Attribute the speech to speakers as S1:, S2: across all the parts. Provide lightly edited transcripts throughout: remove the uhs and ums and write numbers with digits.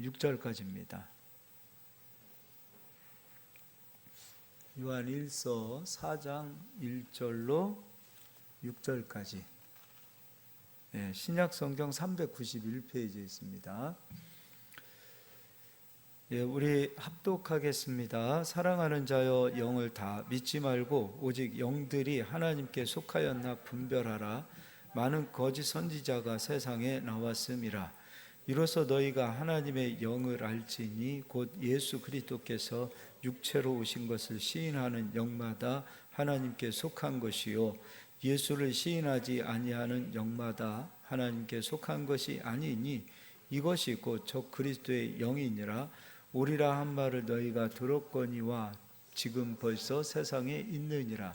S1: 6절까지입니다. 요한일서 4장 1절로 6절까지. 신약성경 391페이지에 있습니다. 우리 합독하겠습니다. 사랑하는 자여, 영을 다 믿지 말고 오직 영들이 하나님께 속하였나 분별하라. 많은 거짓 선지자가 세상에 나왔음이라. 이로써 너희가 하나님의 영을 알지니 곧 예수 그리스도께서 육체로 오신 것을 시인하는 영마다 하나님께 속한 것이요, 예수를 시인하지 아니하는 영마다 하나님께 속한 것이 아니니 이것이 곧 저 그리스도의 영이니라. 오리라 한 말을 너희가 들었거니와 지금 벌써 세상에 있느니라.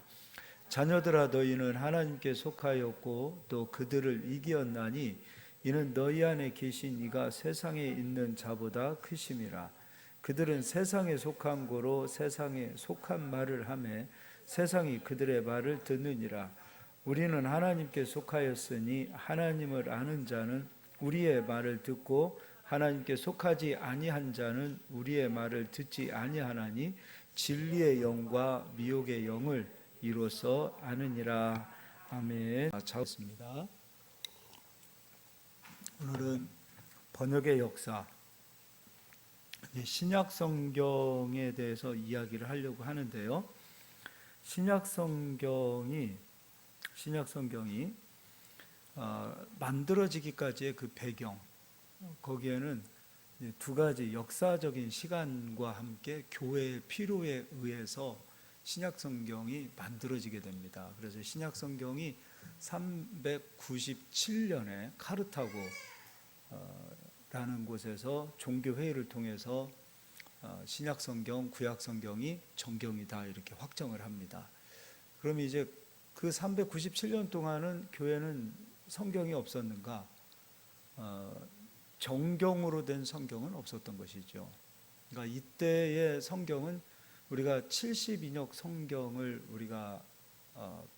S1: 자녀들아, 너희는 하나님께 속하였고 또 그들을 이기었나니 이는 너희 안에 계신 이가 세상에 있는 자보다 크심이라. 그들은 세상에 속한 고로 세상에 속한 말을 하매 세상이 그들의 말을 듣느니라. 우리는 하나님께 속하였으니 하나님을 아는 자는 우리의 말을 듣고 하나님께 속하지 아니한 자는 우리의 말을 듣지 아니하나니 진리의 영과 미혹의 영을 이로써 아느니라. 아멘. 자습니다. 오늘은 번역의 역사, 신약 성경에 대해서 이야기를 하려고 하는데요. 신약 성경이 만들어지기까지의 그 배경, 거기에는 두 가지 역사적인 시간과 함께 교회의 필요에 의해서 신약 성경이 만들어지게 됩니다. 그래서 신약 성경이 397년에 카르타고 라는 곳에서 종교회의를 통해서 신약 성경, 구약 성경이 정경이다 이렇게 확정을 합니다. 그럼 이제 그 397년 동안은 교회는 성경이 없었는가? 정경으로 된 성경은 없었던 것이죠. 그러니까 이때의 성경은 우리가 70인역 성경을 우리가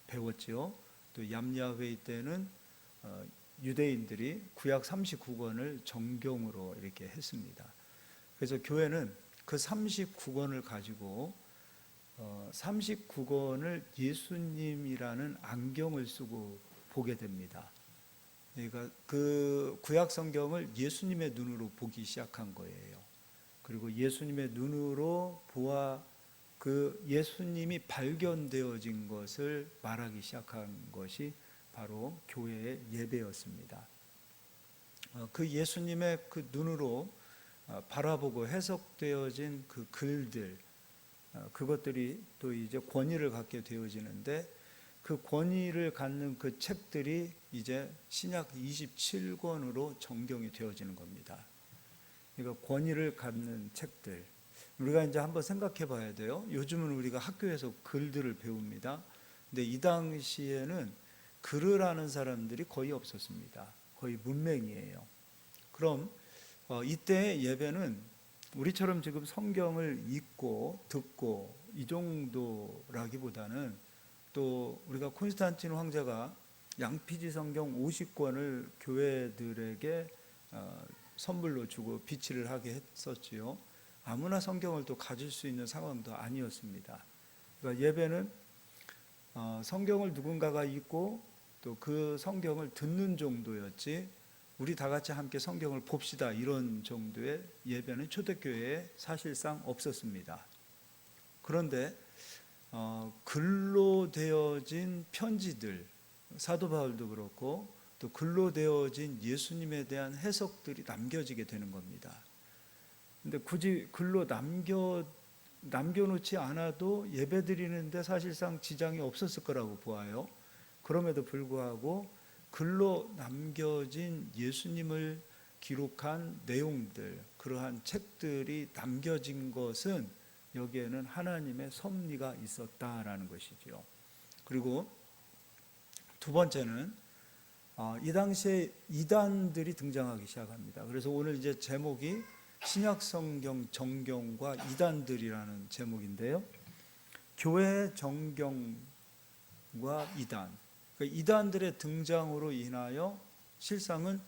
S1: 배웠지요. 또 얌야회의 때는 유대인들이 구약 39권을 정경으로 이렇게 했습니다. 그래서 교회는 그 39권을 가지고 39권을 예수님이라는 안경을 쓰고 보게 됩니다. 그러니까 그 구약 성경을 예수님의 눈으로 보기 시작한 거예요. 그리고 예수님의 눈으로 보아 그 예수님이 발견되어진 것을 말하기 시작한 것이 바로 교회의 예배였습니다. 그 예수님의 그 눈으로 바라보고 해석되어진 그 글들, 그것들이 또 이제 권위를 갖게 되어지는데, 그 권위를 갖는 그 책들이 이제 신약 27권으로 정경이 되어지는 겁니다. 그러니까 권위를 갖는 책들, 우리가 이제 한번 생각해 봐야 돼요. 요즘은 우리가 학교에서 글들을 배웁니다. 근데 이 당시에는 글을 아는 사람들이 거의 없었습니다. 거의 문맹이에요. 그럼 이때의 예배는 우리처럼 지금 성경을 읽고 듣고 이 정도라기보다는, 또 우리가 콘스탄틴 황제가 양피지 성경 50권을 교회들에게 선물로 주고 비치를 하게 했었지요. 아무나 성경을 또 가질 수 있는 상황도 아니었습니다. 그러니까 예배는 성경을 누군가가 읽고 또 그 성경을 듣는 정도였지, 우리 다 같이 함께 성경을 봅시다 이런 정도의 예배는 초대교회에 사실상 없었습니다. 그런데 글로 되어진 편지들, 사도 바울도 그렇고 또 글로 되어진 예수님에 대한 해석들이 남겨지게 되는 겁니다. 근데 굳이 글로 남겨놓지 않아도 예배 드리는데 사실상 지장이 없었을 거라고 보아요. 그럼에도 불구하고 글로 남겨진 예수님을 기록한 내용들, 그러한 책들이 남겨진 것은 여기에는 하나님의 섭리가 있었다라는 것이죠. 그리고 두 번째는 이 당시에 이단들이 등장하기 시작합니다. 그래서 오늘 이제 제목이 신약성경 정경과 이단들이라는 제목인데요. 교회 정경과 이단, 그러니까 이단들의 등장으로 인하여 실상은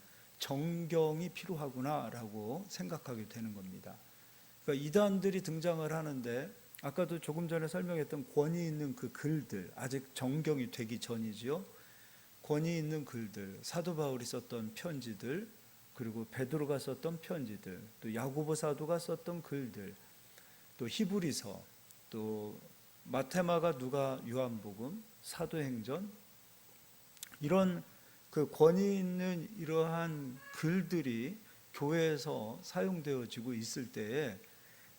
S1: 정경이 필요하구나라고 생각하게 되는 겁니다. 그러니까 이단들이 등장을 하는데 아까도 조금 전에 설명했던 권위 있는 그 글들, 아직 정경이 되기 전이지요. 권위 있는 글들, 사도 바울이 썼던 편지들, 그리고 베드로가 썼던 편지들, 또 야고보 사도가 썼던 글들, 또 히브리서, 또 마테마가, 누가, 요한복음, 사도행전, 이런 그 권위 있는 이러한 글들이 교회에서 사용되어지고 있을 때에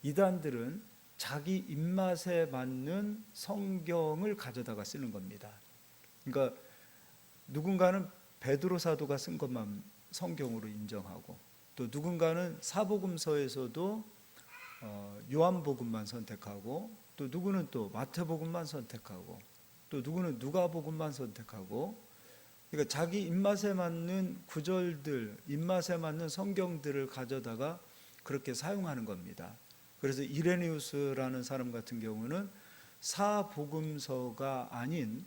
S1: 이단들은 자기 입맛에 맞는 성경을 가져다가 쓰는 겁니다. 그러니까 누군가는 베드로 사도가 쓴 것만 성경으로 인정하고, 또 누군가는 사복음서에서도 요한복음만 선택하고, 또 누구는 또 마태복음만 선택하고, 또 누구는 누가복음만 선택하고, 그러니까 자기 입맛에 맞는 구절들, 입맛에 맞는 성경들을 가져다가 그렇게 사용하는 겁니다. 그래서 이레니우스라는 사람 같은 경우는 사복음서가 아닌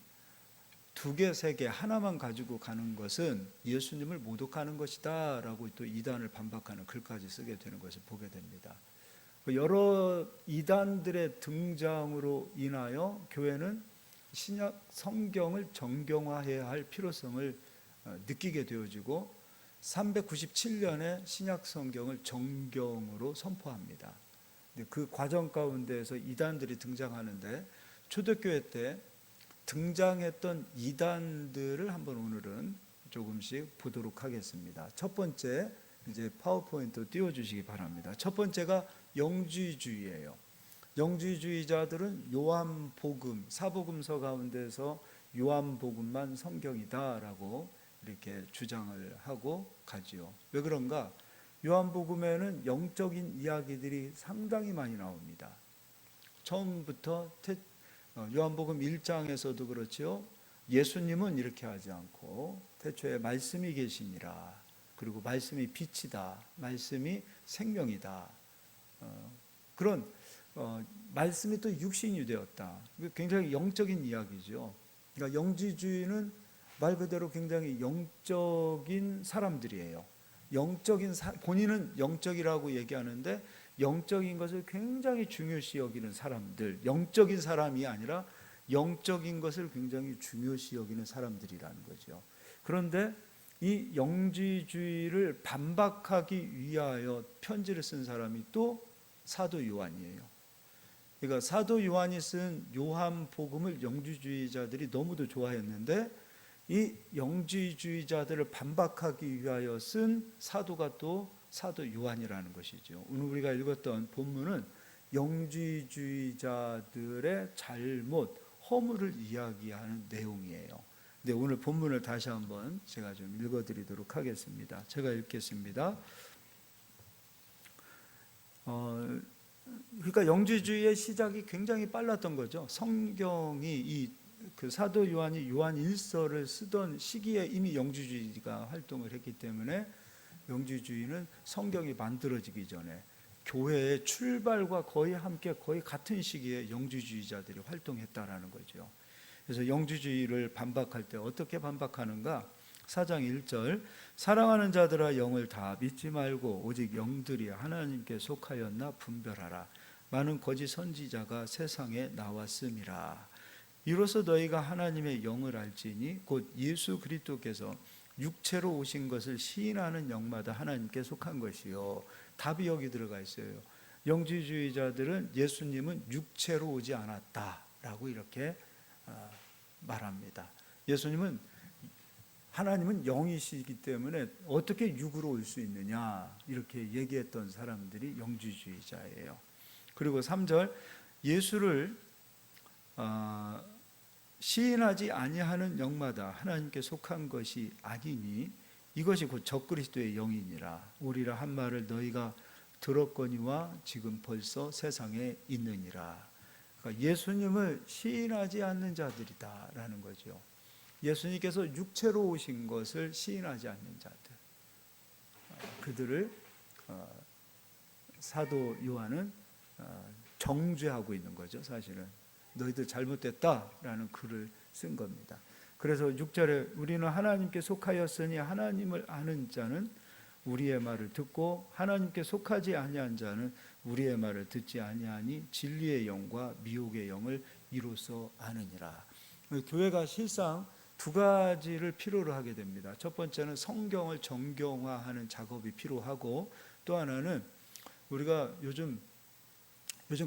S1: 2개, 3개 하나만 가지고 가는 것은 예수님을 모독하는 것이다 라고 또 이단을 반박하는 글까지 쓰게 되는 것을 보게 됩니다. 여러 이단들의 등장으로 인하여 교회는 신약 성경을 정경화해야 할 필요성을 느끼게 되어지고 397년에 신약 성경을 정경으로 선포합니다. 그 과정 가운데에서 이단들이 등장하는데 초대교회 때 등장했던 이단들을 한번 오늘은 조금씩 보도록 하겠습니다. 첫 번째, 이제 파워포인트 띄워주시기 바랍니다. 첫 번째가 영주주의예요. 영주주의자들은 요한복음, 사복음서 가운데서 요한복음만 성경이다라고 이렇게 주장을 하고 가지요. 왜 그런가? 요한복음에는 영적인 이야기들이 상당히 많이 나옵니다. 처음부터 요한복음 1장에서도 그렇죠. 예수님은 이렇게 하지 않고 태초에 말씀이 계시니라. 그리고 말씀이 빛이다. 말씀이 생명이다. 그런 말씀이 또 육신이 되었다. 굉장히 영적인 이야기죠. 그러니까 영지주의는 말 그대로 굉장히 영적인 사람들이에요. 본인은 영적이라고 얘기하는데 영적인 것을 굉장히 중요시 여기는 사람들, 영적인 사람이 아니라 영적인 것을 굉장히 중요시 여기는 사람들이라는 거죠. 그런데 이 영지주의를 반박하기 위하여 편지를 쓴 사람이 또 사도 요한이에요. 그러니까 사도 요한이 쓴 요한복음을 영지주의자들이 너무도 좋아했는데 이 영지주의자들을 반박하기 위하여 쓴 사도가 또 사도 요한이라는 것이죠. 오늘 우리가 읽었던 본문은 영지주의자들의 잘못, 허물을 이야기하는 내용이에요. 근데 오늘 본문을 다시 한번 제가 좀 읽어드리도록 하겠습니다. 제가 읽겠습니다. 그러니까 영지주의의 시작이 굉장히 빨랐던 거죠. 성경이 그 사도 요한이 요한 1서를 쓰던 시기에 이미 영지주의가 활동을 했기 때문에 영지주의는 성경이 만들어지기 전에 교회의 출발과 거의 함께 거의 같은 시기에 영지주의자들이 활동했다라는 거죠. 그래서 영지주의를 반박할 때 어떻게 반박하는가? 4장 1절 사랑하는 자들아 영을 다 믿지 말고 오직 영들이 하나님께 속하였나 분별하라. 많은 거짓 선지자가 세상에 나왔음이라. 이로써 너희가 하나님의 영을 알지니 곧 예수 그리스도께서 육체로 오신 것을 시인하는 영마다 하나님께 속한 것이요. 답이 여기 들어가 있어요. 영지주의자들은 예수님은 육체로 오지 않았다라고 이렇게 말합니다. 하나님은 영이시기 때문에 어떻게 육으로 올 수 있느냐 이렇게 얘기했던 사람들이 영지주의자예요. 그리고 3절 예수를 시인하지 아니하는 영마다 하나님께 속한 것이 아니니 이것이 곧 적그리스도의 영이니라. 우리라 한 말을 너희가 들었거니와 지금 벌써 세상에 있느니라. 그러니까 예수님을 시인하지 않는 자들이다라는 거죠. 예수님께서 육체로 오신 것을 시인하지 않는 자들, 그들을 사도 요한은 정죄하고 있는 거죠. 사실은 너희들 잘못됐다라는 글을 쓴 겁니다. 그래서 6절에 우리는 하나님께 속하였으니 하나님을 아는 자는 우리의 말을 듣고 하나님께 속하지 아니한 자는 우리의 말을 듣지 아니하니 진리의 영과 미혹의 영을 이로써 아느니라. 교회가 실상 두 가지를 필요로 하게 됩니다. 첫 번째는 성경을 정경화하는 작업이 필요하고, 또 하나는 우리가 요즘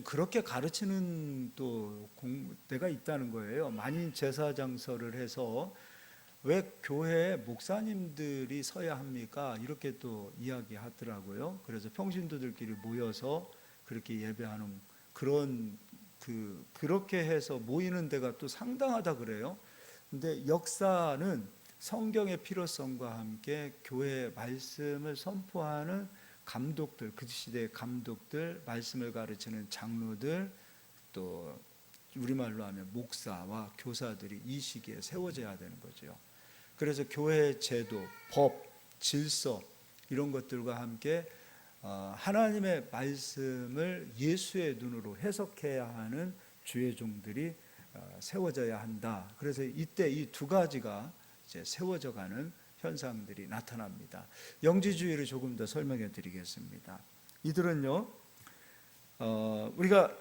S1: 그렇게 가르치는 또 데가 있다는 거예요. 만인 제사장서를 해서 왜 교회에 목사님들이 서야 합니까? 이렇게 또 이야기하더라고요. 그래서 평신도들끼리 모여서 그렇게 예배하는 그런 그렇게 해서 모이는 데가 또 상당하다 그래요. 근데 역사는 성경의 필요성과 함께 교회의 말씀을 선포하는 감독들, 그 시대의 감독들, 말씀을 가르치는 장로들, 또 우리말로 하면 목사와 교사들이 이 시기에 세워져야 되는 거죠. 그래서 교회의 제도, 법, 질서 이런 것들과 함께 하나님의 말씀을 예수의 눈으로 해석해야 하는 주의 종들이 세워져야 한다. 그래서 이때 이 두 가지가 이제 세워져가는 현상들이 나타납니다. 영지주의를 조금 더 설명해 드리겠습니다. 이들은요, 우리가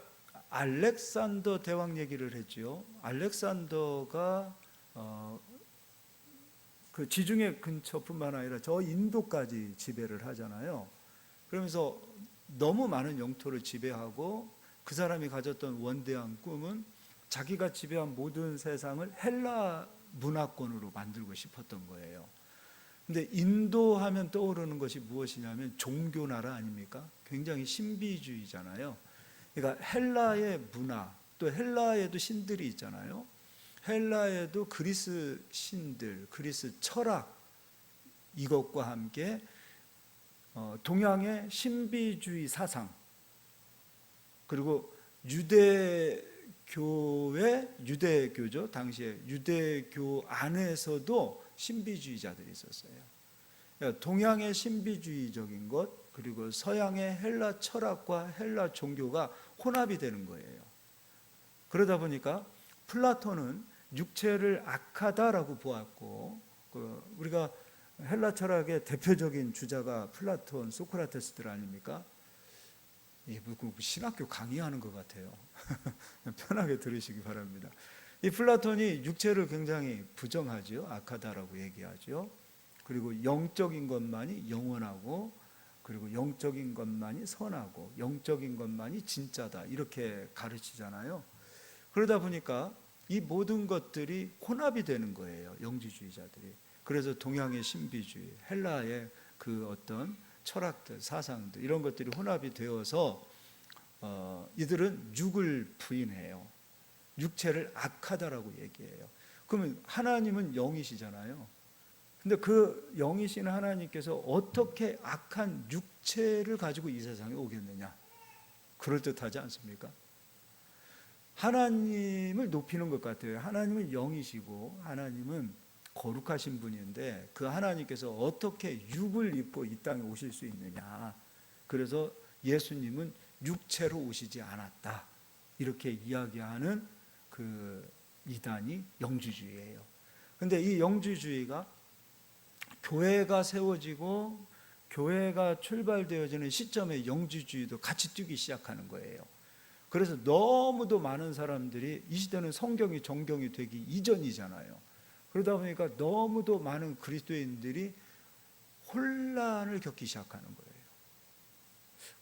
S1: 알렉산더 대왕 얘기를 했죠. 알렉산더가 그 지중해 근처뿐만 아니라 저 인도까지 지배를 하잖아요. 그러면서 너무 많은 영토를 지배하고 그 사람이 가졌던 원대한 꿈은 자기가 지배한 모든 세상을 헬라 문화권으로 만들고 싶었던 거예요. 근데 인도 하면 떠오르는 것이 무엇이냐면 종교 나라 아닙니까? 굉장히 신비주의잖아요. 그러니까 헬라의 문화, 또 헬라에도 신들이 있잖아요. 헬라에도 그리스 신들, 그리스 철학 이것과 함께 동양의 신비주의 사상, 그리고 유대교죠. 당시에 유대교 안에서도 신비주의자들이 있었어요. 그러니까 동양의 신비주의적인 것, 그리고 서양의 헬라 철학과 헬라 종교가 혼합이 되는 거예요. 그러다 보니까 플라톤은 육체를 악하다라고 보았고, 우리가 헬라 철학의 대표적인 주자가 플라톤, 소크라테스들 아닙니까? 신학교 강의하는 것 같아요. 편하게 들으시기 바랍니다. 이 플라톤이 육체를 굉장히 부정하죠. 악하다라고 얘기하죠. 그리고 영적인 것만이 영원하고, 그리고 영적인 것만이 선하고, 영적인 것만이 진짜다, 이렇게 가르치잖아요. 그러다 보니까 이 모든 것들이 혼합이 되는 거예요. 영지주의자들이. 그래서 동양의 신비주의, 헬라의 그 어떤 철학들, 사상들 이런 것들이 혼합이 되어서 이들은 육을 부인해요. 육체를 악하다라고 얘기해요. 그러면 하나님은 영이시잖아요. 근데 그 영이신 하나님께서 어떻게 악한 육체를 가지고 이 세상에 오겠느냐? 그럴듯하지 않습니까? 하나님을 높이는 것 같아요. 하나님은 영이시고 하나님은 거룩하신 분인데 그 하나님께서 어떻게 육을 입고 이 땅에 오실 수 있느냐. 그래서 예수님은 육체로 오시지 않았다, 이렇게 이야기하는 그 이단이 영지주의예요. 그런데 이 영지주의가 교회가 세워지고 교회가 출발되어지는 시점에 영지주의도 같이 뛰기 시작하는 거예요. 그래서 너무도 많은 사람들이, 이 시대는 성경이 정경이 되기 이전이잖아요. 그러다 보니까 너무도 많은 그리스도인들이 혼란을 겪기 시작하는 거예요.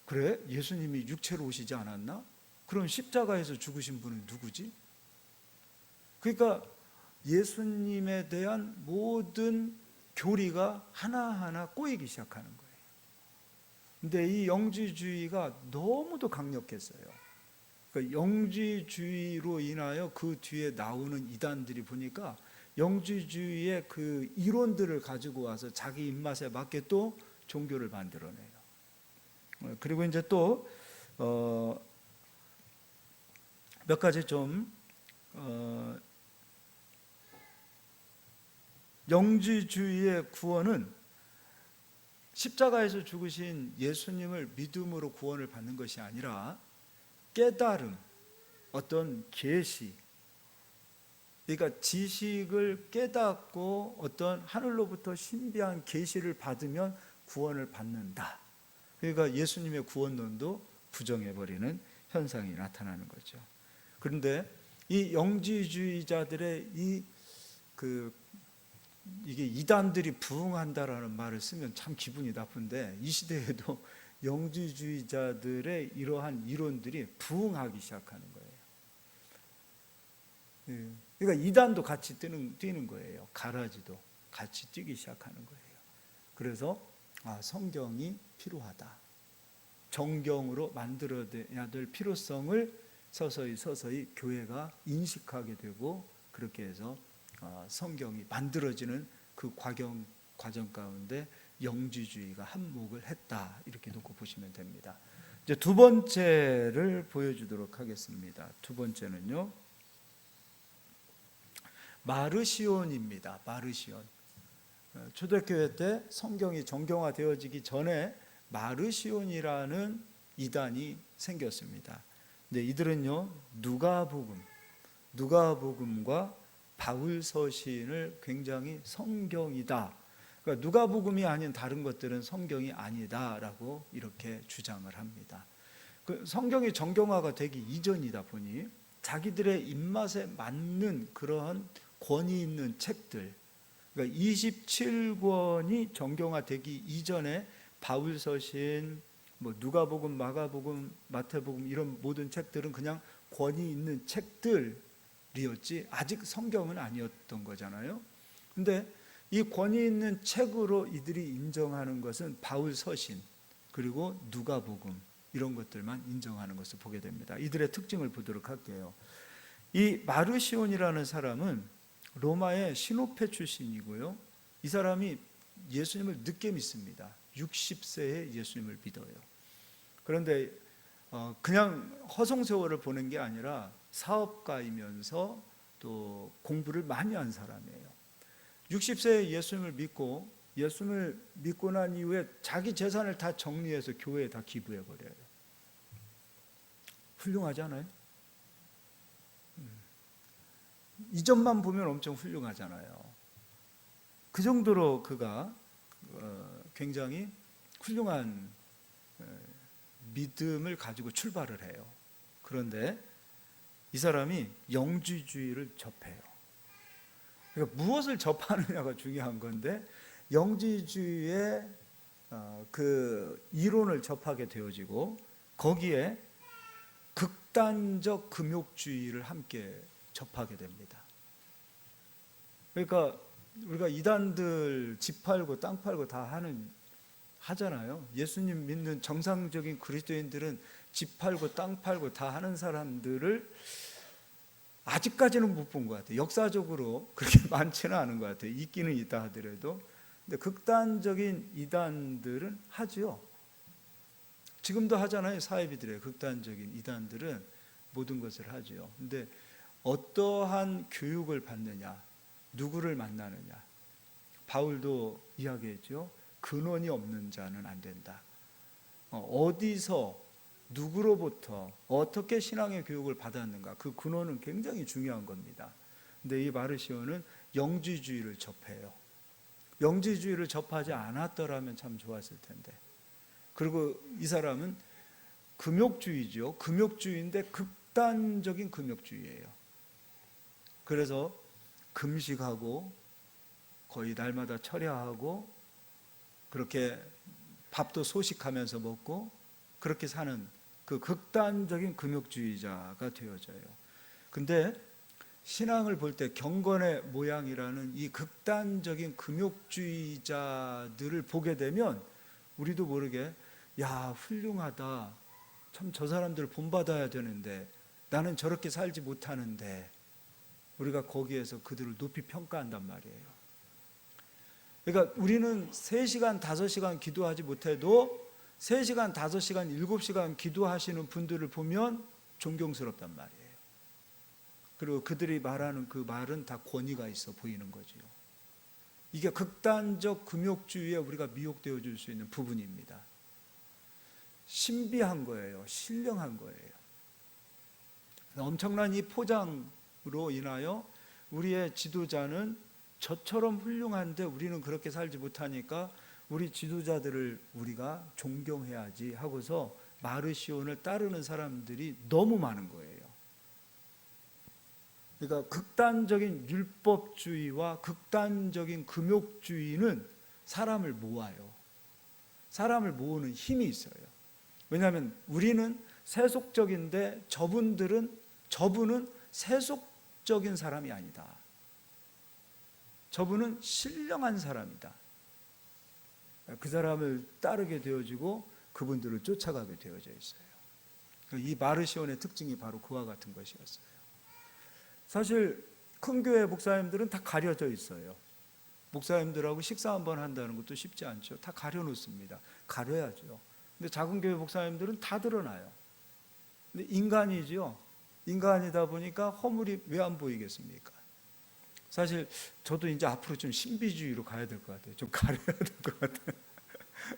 S1: 그래? 예수님이 육체로 오시지 않았나? 그럼 십자가에서 죽으신 분은 누구지? 그러니까 예수님에 대한 모든 교리가 하나하나 꼬이기 시작하는 거예요. 근데 이 영지주의가 너무도 강력했어요. 그러니까 영지주의로 인하여 그 뒤에 나오는 이단들이 보니까 영지주의의 그 이론들을 가지고 와서 자기 입맛에 맞게 또 종교를 만들어내요. 그리고 이제 또 몇 가지 좀 영지주의의 구원은 십자가에서 죽으신 예수님을 믿음으로 구원을 받는 것이 아니라 깨달음, 어떤 계시, 그러니까 지식을 깨닫고 어떤 하늘로부터 신비한 계시를 받으면 구원을 받는다. 그러니까 예수님의 구원론도 부정해버리는 현상이 나타나는 거죠. 그런데 이 영지주의자들의 이게 이단들이 부흥한다라는 말을 쓰면 참 기분이 나쁜데, 이 시대에도 영지주의자들의 이러한 이론들이 부흥하기 시작하는 거예요. 그러니까 이단도 같이 뛰는 거예요. 가라지도 같이 뛰기 시작하는 거예요. 그래서 성경이 필요하다, 정경으로 만들어야 될 필요성을 서서히 교회가 인식하게 되고, 그렇게 해서 성경이 만들어지는 그 과정 가운데 영지주의가 한몫을 했다, 이렇게 놓고 보시면 됩니다. 이제 두 번째를 보여주도록 하겠습니다. 두 번째는요, 마르시온입니다. 마르시온. 초대교회 때 성경이 정경화되어지기 전에 마르시온이라는 이단이 생겼습니다. 근데 이들은요, 누가복음과 바울서신을 굉장히 성경이다, 그러니까 누가복음이 아닌 다른 것들은 성경이 아니다라고 이렇게 주장을 합니다. 그 성경이 정경화가 되기 이전이다 보니 자기들의 입맛에 맞는 그러한 권위 있는 책들, 그러니까 27권이 정경화되기 이전에 바울서신, 누가복음, 마가복음, 마태복음 이런 모든 책들은 그냥 권위 있는 책들이었지 아직 성경은 아니었던 거잖아요. 근데 이 권위 있는 책으로 이들이 인정하는 것은 바울서신 그리고 누가복음, 이런 것들만 인정하는 것을 보게 됩니다. 이들의 특징을 보도록 할게요. 이 마르시온이라는 사람은 로마의 시노페 출신이고요, 이 사람이 예수님을 늦게 믿습니다. 60세에 예수님을 믿어요. 그런데 그냥 허송세월을 보낸 게 아니라 사업가이면서 또 공부를 많이 한 사람이에요. 60세에 예수님을 믿고 난 이후에 자기 재산을 다 정리해서 교회에 다 기부해버려요. 훌륭하지 않아요? 이점만 보면 엄청 훌륭하잖아요. 그 정도로 그가 굉장히 훌륭한 믿음을 가지고 출발을 해요. 그런데 이 사람이 영지주의를 접해요. 그러니까 무엇을 접하느냐가 중요한 건데, 영지주의의 그 이론을 접하게 되어지고 거기에 극단적 금욕주의를 함께 접하게 됩니다. 그러니까 우리가 이단들 집 팔고 땅 팔고 다 하잖아요. 예수님 믿는 정상적인 그리스도인들은 집 팔고 땅 팔고 다 하는 사람들을 아직까지는 못 본 것 같아요. 역사적으로 그렇게 많지는 않은 것 같아요. 있기는 있다 하더라도. 근데 극단적인 이단들은 하지요. 지금도 하잖아요. 사회비들의 극단적인 이단들은 모든 것을 하지요. 근데 어떠한 교육을 받느냐, 누구를 만나느냐. 바울도 이야기했죠. 근원이 없는 자는 안 된다. 어디서 누구로부터 어떻게 신앙의 교육을 받았는가, 그 근원은 굉장히 중요한 겁니다. 근데 이 마르시온은 영지주의를 접해요. 영지주의를 접하지 않았더라면 참 좋았을 텐데. 그리고 이 사람은 금욕주의죠. 금욕주의인데 극단적인 금욕주의예요. 그래서 금식하고 거의 날마다 철야하고 그렇게 밥도 소식하면서 먹고 그렇게 사는 그 극단적인 금욕주의자가 되어져요. 근데 신앙을 볼 때 경건의 모양이라는 이 극단적인 금욕주의자들을 보게 되면 우리도 모르게, 야, 훌륭하다, 참 저 사람들 본받아야 되는데 나는 저렇게 살지 못하는데, 우리가 거기에서 그들을 높이 평가한단 말이에요. 그러니까 우리는 3시간, 5시간 기도하지 못해도 3시간, 5시간, 7시간 기도하시는 분들을 보면 존경스럽단 말이에요. 그리고 그들이 말하는 그 말은 다 권위가 있어 보이는 거죠. 이게 극단적 금욕주의에 우리가 미혹되어 줄 수 있는 부분입니다. 신비한 거예요. 신령한 거예요. 엄청난 이 포장으로 인하여 우리의 지도자는 저처럼 훌륭한데 우리는 그렇게 살지 못하니까 우리 지도자들을 우리가 존경해야지 하고서 마르시온을 따르는 사람들이 너무 많은 거예요. 그러니까 극단적인 율법주의와 극단적인 금욕주의는 사람을 모아요. 사람을 모으는 힘이 있어요. 왜냐하면 우리는 세속적인데 저분은 세속적인 사람이 아니다. 저분은 신령한 사람이다. 그 사람을 따르게 되어지고 그분들을 쫓아가게 되어져 있어요. 이 마르시온의 특징이 바로 그와 같은 것이었어요. 사실 큰 교회 목사님들은 다 가려져 있어요. 목사님들하고 식사 한번 한다는 것도 쉽지 않죠. 다 가려놓습니다. 가려야죠. 근데 작은 교회 목사님들은 다 드러나요. 근데 인간이죠. 인간이다 보니까 허물이 왜 안 보이겠습니까? 사실 저도 이제 앞으로 좀 신비주의로 가야 될 것 같아요. 좀 가려야 될 것 같아요.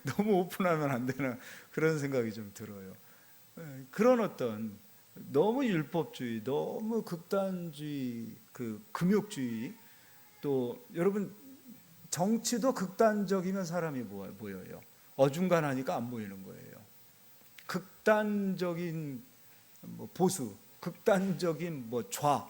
S1: 너무 오픈하면 안 되나 그런 생각이 좀 들어요. 그런 어떤 너무 율법주의, 너무 극단주의, 그 금욕주의, 또 여러분 정치도 극단적이면 사람이 모여요. 어중간하니까 안 모이는 거예요. 극단적인 보수, 극단적인 좌,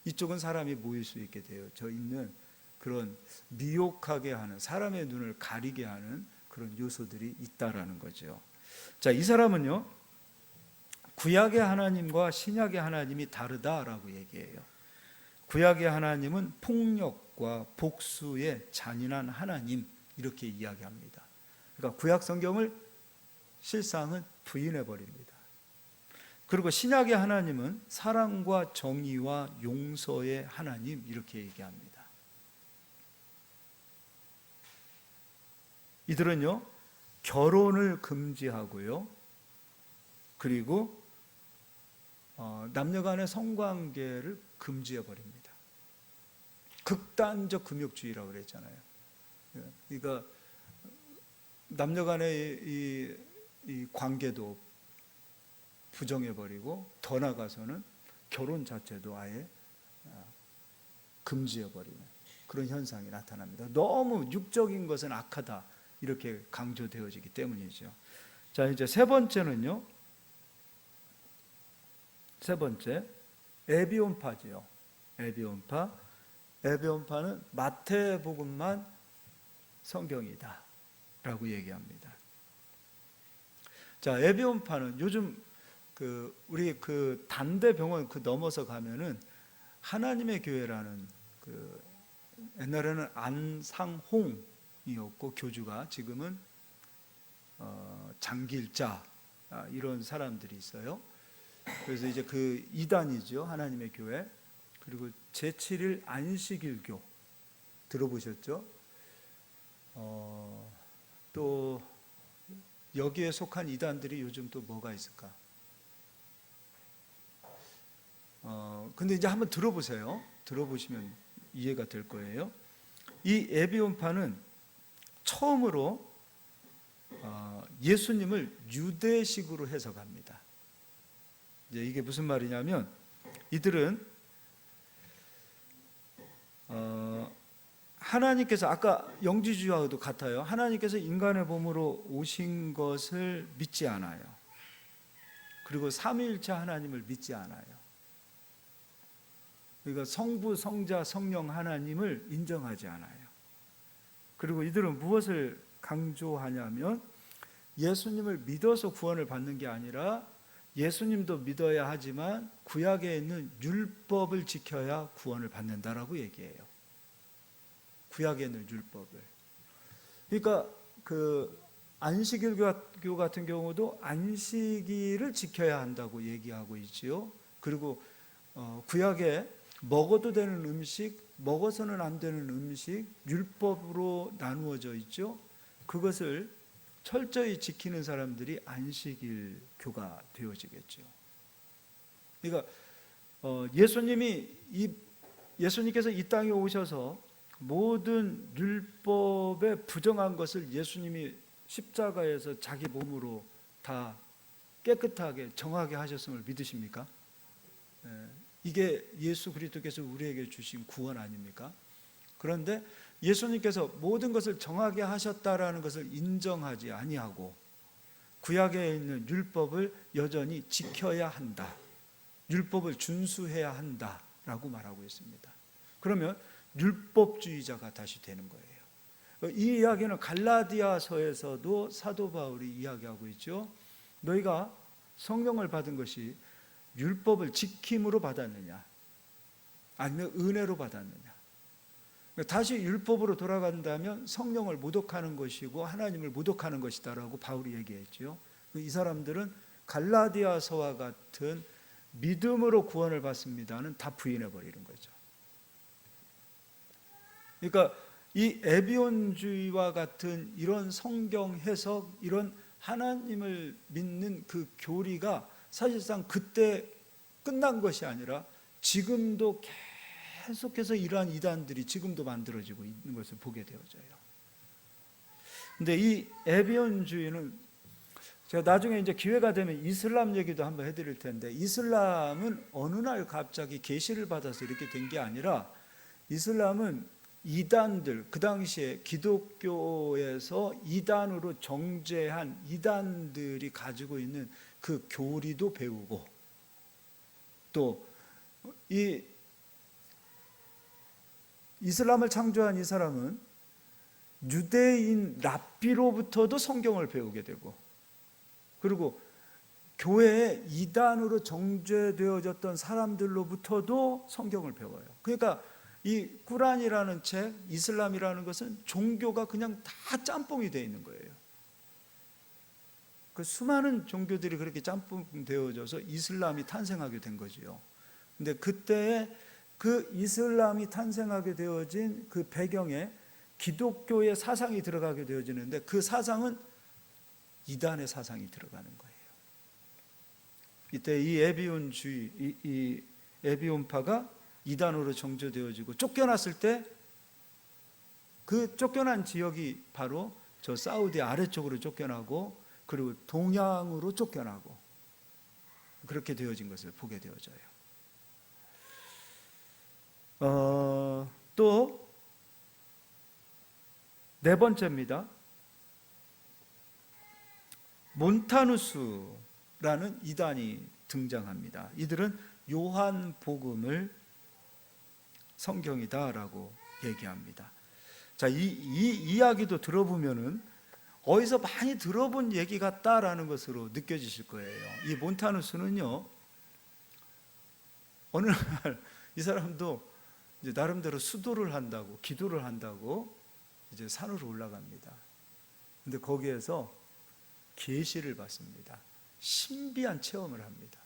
S1: 이쪽은 사람이 모일 수 있게 되어져 있는 그런 미혹하게 하는, 사람의 눈을 가리게 하는 그런 요소들이 있다라는 거죠. 자, 이 사람은요, 구약의 하나님과 신약의 하나님이 다르다라고 얘기해요. 구약의 하나님은 폭력과 복수의 잔인한 하나님, 이렇게 이야기합니다. 그러니까 구약 성경을 실상은 부인해 버립니다. 그리고 신약의 하나님은 사랑과 정의와 용서의 하나님, 이렇게 얘기합니다. 이들은요, 결혼을 금지하고요, 그리고 남녀 간의 성관계를 금지해 버립니다. 극단적 금욕주의라고 그랬잖아요. 그러니까 남녀 간의 이 관계도 부정해 버리고, 더 나아가서는 결혼 자체도 아예 금지해 버리는 그런 현상이 나타납니다. 너무 육적인 것은 악하다, 이렇게 강조되어지기 때문이죠. 자, 이제 세 번째는요, 세 번째, 에비온파지요. 에비온파는 마태복음만 성경이다 라고 얘기합니다. 자, 에비온파는 요즘 우리 단대병원 넘어서 가면은 하나님의 교회라는 옛날에는 안상홍이었고 교주가, 지금은 장길자, 이런 사람들이 있어요. 그래서 이제 이단이죠, 하나님의 교회. 그리고 제7일 안식일교 들어보셨죠? 또 여기에 속한 이단들이 요즘 또 뭐가 있을까? 근데 이제 한번 들어보세요. 들어보시면 이해가 될 거예요. 이 에비온파는 처음으로 예수님을 유대식으로 해석합니다. 이제 이게 무슨 말이냐면, 이들은 하나님께서, 아까 영지주의와도 같아요. 하나님께서 인간의 몸으로 오신 것을 믿지 않아요. 그리고 삼위일체 하나님을 믿지 않아요. 그러니까 성부, 성자, 성령 하나님을 인정하지 않아요. 그리고 이들은 무엇을 강조하냐면, 예수님을 믿어서 구원을 받는 게 아니라 예수님도 믿어야 하지만 구약에 있는 율법을 지켜야 구원을 받는다라고 얘기해요. 구약에 있는 율법을. 그러니까 안식일교 같은 경우도 안식일을 지켜야 한다고 얘기하고 있지요. 그리고 구약에 먹어도 되는 음식, 먹어서는 안 되는 음식, 율법으로 나누어져 있죠. 그것을 철저히 지키는 사람들이 안식일교가 되어지겠죠. 그러니까 예수님께서 이 땅에 오셔서 모든 율법에 부정한 것을 예수님이 십자가에서 자기 몸으로 다 깨끗하게 정하게 하셨음을 믿으십니까? 이게 예수 그리스도께서 우리에게 주신 구원 아닙니까? 그런데 예수님께서 모든 것을 정하게 하셨다라는 것을 인정하지 아니하고 구약에 있는 율법을 여전히 지켜야 한다, 율법을 준수해야 한다라고 말하고 있습니다. 그러면 율법주의자가 다시 되는 거예요. 이 이야기는 갈라디아서에서도 사도 바울이 이야기하고 있죠. 너희가 성령을 받은 것이 율법을 지킴으로 받았느냐 아니면 은혜로 받았느냐. 다시 율법으로 돌아간다면 성령을 모독하는 것이고 하나님을 모독하는 것이다라고 바울이 얘기했죠. 이 사람들은 갈라디아서와 같은 믿음으로 구원을 받습니다는 다 부인해 버리는 거죠. 그러니까 이 에비온주의와 같은 이런 성경 해석, 이런 하나님을 믿는 그 교리가 사실상 그때 끝난 것이 아니라 지금도 계속해서 이러한 이단들이 지금도 만들어지고 있는 것을 보게 되어져요. 근데 이 에비온주의는 제가 나중에 이제 기회가 되면 이슬람 얘기도 한번 해드릴 텐데, 이슬람은 어느 날 갑자기 계시를 받아서 이렇게 된 게 아니라 이슬람은 이단들, 그 당시에 기독교에서 이단으로 정죄한 이단들이 가지고 있는 그 교리도 배우고, 또 이 이슬람을 창조한 이 사람은 유대인 랍비로부터도 성경을 배우게 되고, 그리고 교회에 이단으로 정죄되어졌던 사람들로부터도 성경을 배워요. 그러니까 이 꾸란이라는 책, 이슬람이라는 것은 종교가 그냥 다 짬뽕이 되어 있는 거예요. 그 수많은 종교들이 그렇게 짬뽕 되어져서 이슬람이 탄생하게 된 거지요. 근데 그때에 그 이슬람이 탄생하게 되어진 그 배경에 기독교의 사상이 들어가게 되어지는데, 그 사상은 이단의 사상이 들어가는 거예요. 이때 이 에비온주의, 이 에비온파가 이단으로 정죄되어지고 쫓겨났을 때, 그 쫓겨난 지역이 바로 저 사우디 아래쪽으로 쫓겨나고, 그리고 동양으로 쫓겨나고, 그렇게 되어진 것을 보게 되어져요. 또 네 번째입니다. 몬타누스라는 이단이 등장합니다. 이들은 요한복음을 성경이다라고 얘기합니다. 자, 이 이야기도 들어보면은 어디서 많이 들어본 얘기 같다라는 것으로 느껴지실 거예요. 이 몬타누스는요, 어느 날 이 사람도 이제 나름대로 수도를 한다고, 기도를 한다고 이제 산으로 올라갑니다. 근데 거기에서 계시를 받습니다. 신비한 체험을 합니다.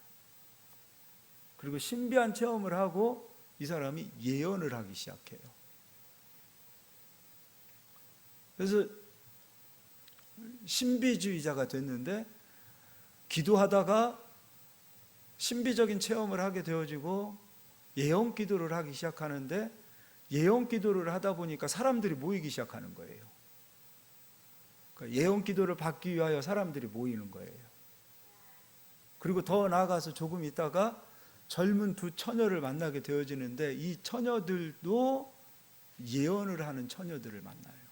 S1: 그리고 신비한 체험을 하고 이 사람이 예언을 하기 시작해요. 그래서 신비주의자가 됐는데, 기도하다가 신비적인 체험을 하게 되어지고 예언 기도를 하기 시작하는데, 예언 기도를 하다 보니까 사람들이 모이기 시작하는 거예요. 그러니까 예언 기도를 받기 위하여 사람들이 모이는 거예요. 그리고 더 나아가서 조금 있다가 젊은 두 처녀를 만나게 되어지는데, 이 처녀들도 예언을 하는 처녀들을 만나요.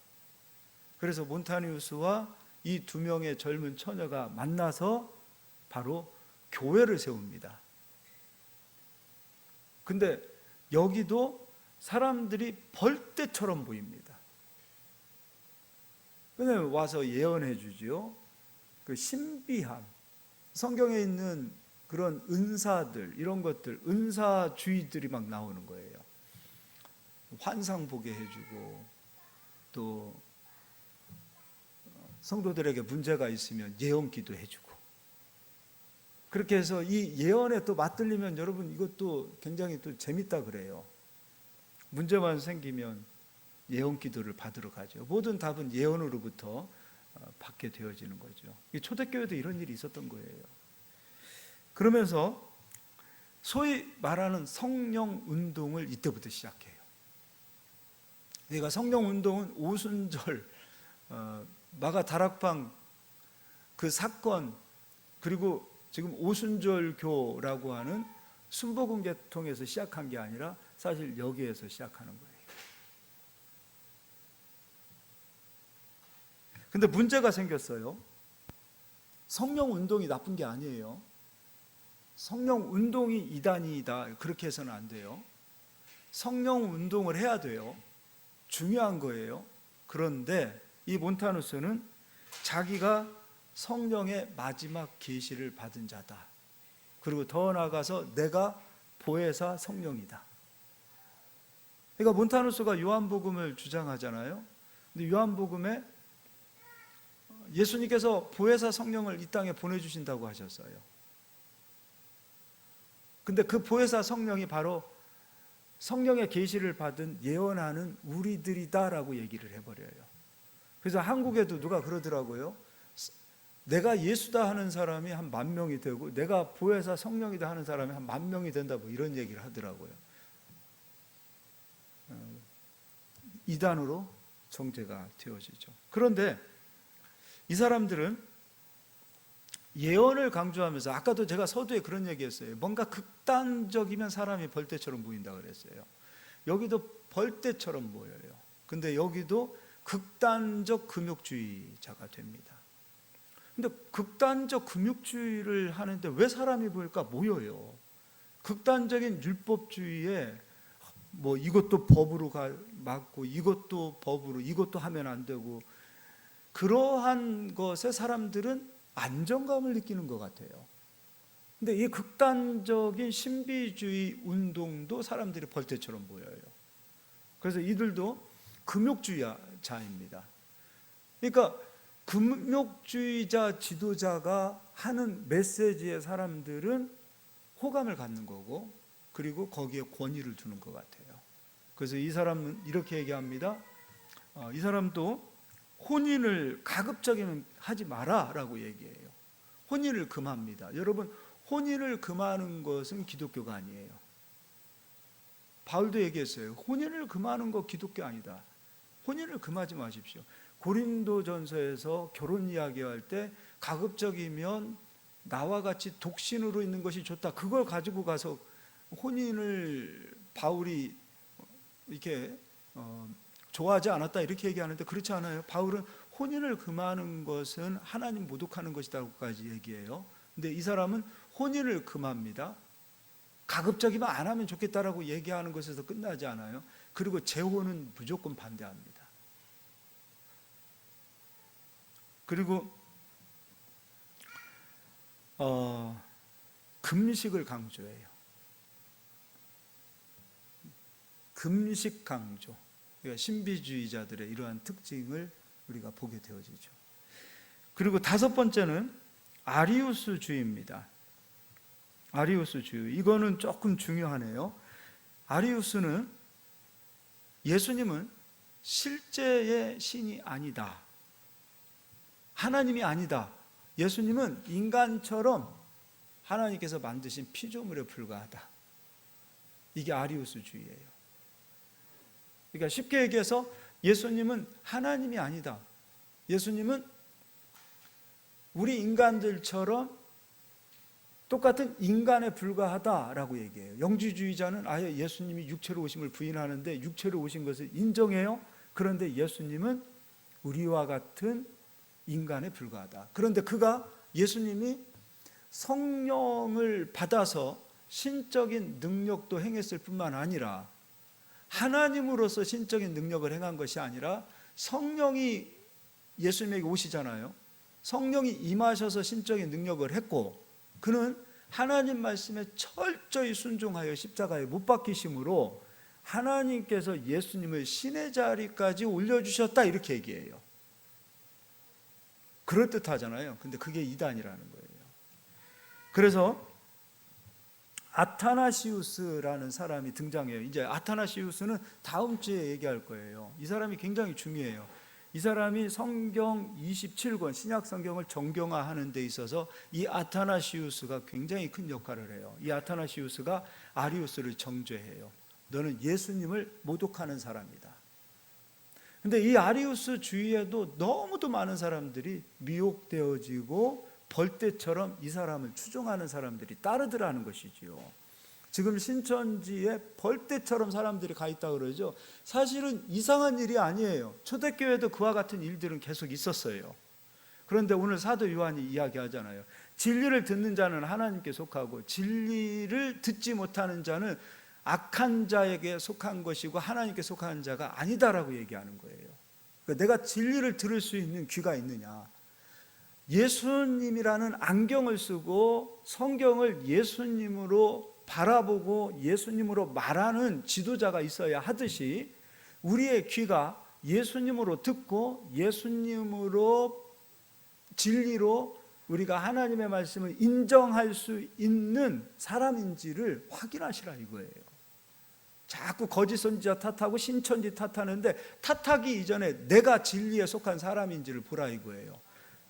S1: 그래서 몬타니우스와 이 두 명의 젊은 처녀가 만나서 바로 교회를 세웁니다. 근데 여기도 사람들이 벌떼처럼 보입니다. 그냥 와서 예언해 주지요. 그 신비함, 성경에 있는 그런 은사들, 이런 것들, 은사주의들이 막 나오는 거예요. 환상 보게 해주고, 또 성도들에게 문제가 있으면 예언 기도해 주고, 그렇게 해서 이 예언에 또 맞들리면 여러분 이것도 굉장히 또 재밌다 그래요. 문제만 생기면 예언 기도를 받으러 가죠. 모든 답은 예언으로부터 받게 되어지는 거죠. 초대교회도 이런 일이 있었던 거예요. 그러면서 소위 말하는 성령 운동을 이때부터 시작해요. 그러니까 성령 운동은 오순절, 마가 다락방 그 사건, 그리고 지금 오순절교라고 하는 순복음 계통에서 시작한 게 아니라 사실 여기에서 시작하는 거예요. 근데 문제가 생겼어요. 성령 운동이 나쁜 게 아니에요. 성령 운동이 이단이다 그렇게 해서는 안 돼요. 성령 운동을 해야 돼요. 중요한 거예요. 그런데 이 몬타누스는 자기가 성령의 마지막 계시를 받은 자다. 그리고 더 나아가서 내가 보혜사 성령이다. 그러니까 몬타누스가 요한복음을 주장하잖아요. 근데 요한복음에 예수님께서 보혜사 성령을 이 땅에 보내주신다고 하셨어요. 근데 그 보혜사 성령이 바로 성령의 계시를 받은 예언하는 우리들이다라고 얘기를 해버려요. 그래서 한국에도 누가 그러더라고요. 내가 예수다 하는 사람이 한 10,000명이 되고 내가 보혜사 성령이다 하는 사람이 한 10,000명이 된다 뭐 이런 얘기를 하더라고요. 이단으로 정죄가 되어지죠. 그런데 이 사람들은 예언을 강조하면서, 아까도 제가 서두에 그런 얘기했어요. 뭔가 극단적이면 사람이 벌떼처럼 보인다 그랬어요. 여기도 벌떼처럼 보여요. 근데 여기도 극단적 금욕주의자가 됩니다. 근데 극단적 금욕주의를 하는데 왜 사람이 보일까? 모여요. 극단적인 율법주의에 뭐 이것도 법으로 맞고 이것도 법으로, 이것도 하면 안 되고, 그러한 것에 사람들은 안정감을 느끼는 것 같아요. 근데 이 극단적인 신비주의 운동도 사람들이 벌떼처럼 보여요. 그래서 이들도 금욕주의자입니다. 그러니까 금욕주의자 지도자가 하는 메시지에 사람들은 호감을 갖는 거고, 그리고 거기에 권위를 두는 것 같아요. 그래서 이 사람은 이렇게 얘기합니다. 이 사람도 혼인을 가급적이면 하지 마라 라고 얘기해요. 혼인을 금합니다. 여러분, 혼인을 금하는 것은 기독교가 아니에요. 바울도 얘기했어요. 혼인을 금하는 거 기독교 아니다. 혼인을 금하지 마십시오. 고린도전서에서 결혼 이야기할 때 가급적이면 나와 같이 독신으로 있는 것이 좋다, 그걸 가지고 가서 혼인을 바울이 이렇게 좋아하지 않았다 이렇게 얘기하는데, 그렇지 않아요. 바울은 혼인을 금하는 것은 하나님 모독하는 것이다고까지 얘기해요. 근데 이 사람은 혼인을 금합니다. 가급적이면 안 하면 좋겠다라고 얘기하는 것에서 끝나지 않아요. 그리고 재혼은 무조건 반대합니다. 그리고 금식을 강조해요. 금식 강조. 그러니까 신비주의자들의 이러한 특징을 우리가 보게 되어지죠. 그리고 5번째는 아리우스주의입니다. 아리우스주의. 이거는 조금 중요하네요. 아리우스는 예수님은 실제의 신이 아니다. 하나님이 아니다. 예수님은 인간처럼 하나님께서 만드신 피조물에 불과하다. 이게 아리우스주의예요. 그러니까 쉽게 얘기해서 예수님은 하나님이 아니다. 예수님은 우리 인간들처럼 똑같은 인간에 불과하다라고 얘기해요. 영지주의자는 아예 예수님이 육체로 오심을 부인하는데 육체로 오신 것을 인정해요. 그런데 예수님은 우리와 같은 인간에 불과하다. 그런데 예수님이 성령을 받아서 신적인 능력도 행했을 뿐만 아니라 하나님으로서 신적인 능력을 행한 것이 아니라 성령이 예수님에게 오시잖아요. 성령이 임하셔서 신적인 능력을 했고, 그는 하나님 말씀에 철저히 순종하여 십자가에 못 박히심으로 하나님께서 예수님을 신의 자리까지 올려주셨다 이렇게 얘기해요. 그럴듯하잖아요. 근데 그게 이단이라는 거예요. 그래서 아타나시우스라는 사람이 등장해요. 이제 아타나시우스는 다음 주에 얘기할 거예요. 이 사람이 굉장히 중요해요. 이 사람이 성경 27권 신약 성경을 정경화하는 데 있어서 이 아타나시우스가 굉장히 큰 역할을 해요. 이 아타나시우스가 아리우스를 정죄해요. 너는 예수님을 모독하는 사람이다. 근데 이 아리우스 주위에도 너무도 많은 사람들이 미혹되어지고 벌떼처럼 이 사람을 추종하는 사람들이 따르더라는 것이지요. 지금 신천지에 벌떼처럼 사람들이 가 있다 그러죠. 사실은 이상한 일이 아니에요. 초대교회도 그와 같은 일들은 계속 있었어요. 그런데 오늘 사도 요한이 이야기하잖아요. 진리를 듣는 자는 하나님께 속하고 진리를 듣지 못하는 자는 악한 자에게 속한 것이고 하나님께 속한 자가 아니다라고 얘기하는 거예요. 그러니까 내가 진리를 들을 수 있는 귀가 있느냐. 예수님이라는 안경을 쓰고 성경을 예수님으로 바라보고 예수님으로 말하는 지도자가 있어야 하듯이 우리의 귀가 예수님으로 듣고 예수님으로 진리로 우리가 하나님의 말씀을 인정할 수 있는 사람인지를 확인하시라 이거예요. 자꾸 거짓 선지자 탓하고 신천지 탓하는데 탓하기 이전에 내가 진리에 속한 사람인지를 보라 이거예요.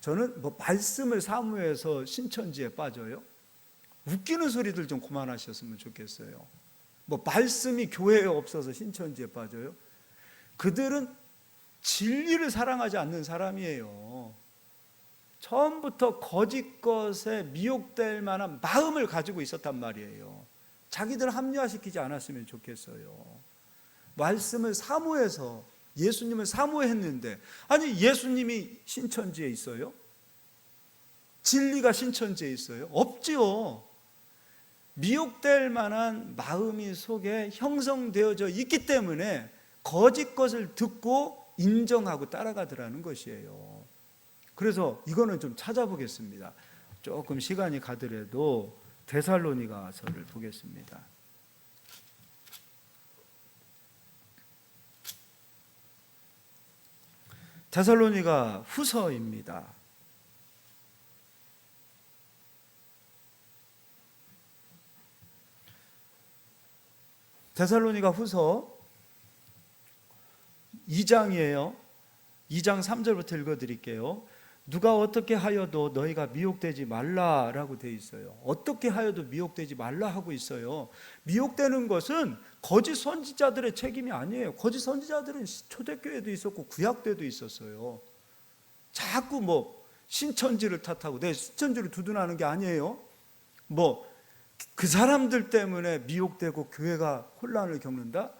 S1: 저는 뭐 말씀을 사모해서 신천지에 빠져요? 웃기는 소리들 좀 그만하셨으면 좋겠어요. 뭐 말씀이 교회에 없어서 신천지에 빠져요? 그들은 진리를 사랑하지 않는 사람이에요. 처음부터 거짓 것에 미혹될 만한 마음을 가지고 있었단 말이에요. 자기들 합리화시키지 않았으면 좋겠어요. 말씀을 사모해서 예수님을 사모했는데, 아니 예수님이 신천지에 있어요? 진리가 신천지에 있어요? 없지요. 미혹될 만한 마음이 속에 형성되어져 있기 때문에 거짓 것을 듣고 인정하고 따라가더라는 것이에요. 그래서 이거는 좀 찾아보겠습니다. 조금 시간이 가더라도 데살로니가서를 보겠습니다. 데살로니가 후서입니다. 데살로니가 후서 2장이에요. 2장 3절부터 읽어드릴게요. 누가 어떻게 하여도 너희가 미혹되지 말라라고 되어 있어요. 어떻게 하여도 미혹되지 말라 하고 있어요. 미혹되는 것은 거짓 선지자들의 책임이 아니에요. 거짓 선지자들은 초대교회도 있었고 구약때도 있었어요. 자꾸 뭐 신천지를 탓하고 내 신천지를 두둔하는 게 아니에요. 뭐 그 사람들 때문에 미혹되고 교회가 혼란을 겪는다?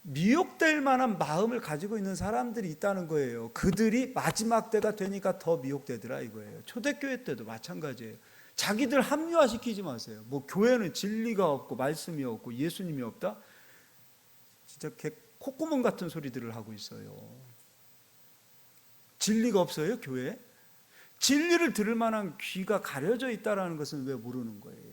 S1: 미혹될 만한 마음을 가지고 있는 사람들이 있다는 거예요. 그들이 마지막 때가 되니까 더 미혹되더라 이거예요. 초대교회 때도 마찬가지예요. 자기들 합리화시키지 마세요. 뭐 교회는 진리가 없고 말씀이 없고 예수님이 없다? 진짜 콧구멍 같은 소리들을 하고 있어요. 진리가 없어요 교회에? 진리를 들을 만한 귀가 가려져 있다는 것은 왜 모르는 거예요?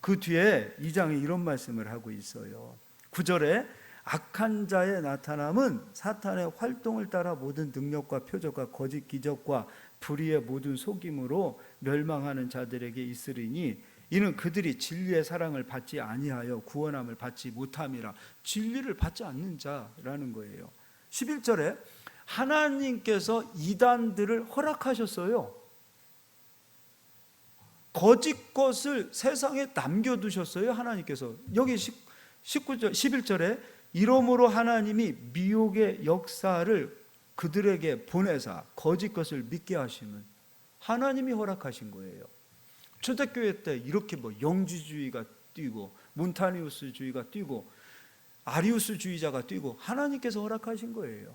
S1: 그 뒤에 2장에 이런 말씀을 하고 있어요. 9절에 악한 자의 나타남은 사탄의 활동을 따라 모든 능력과 표적과 거짓 기적과 불의의 모든 속임으로 멸망하는 자들에게 있으리니 이는 그들이 진리의 사랑을 받지 아니하여 구원함을 받지 못함이라. 진리를 받지 않는 자라는 거예요. 11절에 하나님께서 이단들을 허락하셨어요. 거짓 것을 세상에 남겨두셨어요. 하나님께서. 여기 19절, 11절에 이러므로 하나님이 미혹의 역사를 그들에게 보내사 거짓 것을 믿게 하시는 하나님이 허락하신 거예요. 초대교회 때 이렇게 뭐 영지주의가 뛰고 몬타니우스주의가 뛰고 아리우스주의자가 뛰고 하나님께서 허락하신 거예요.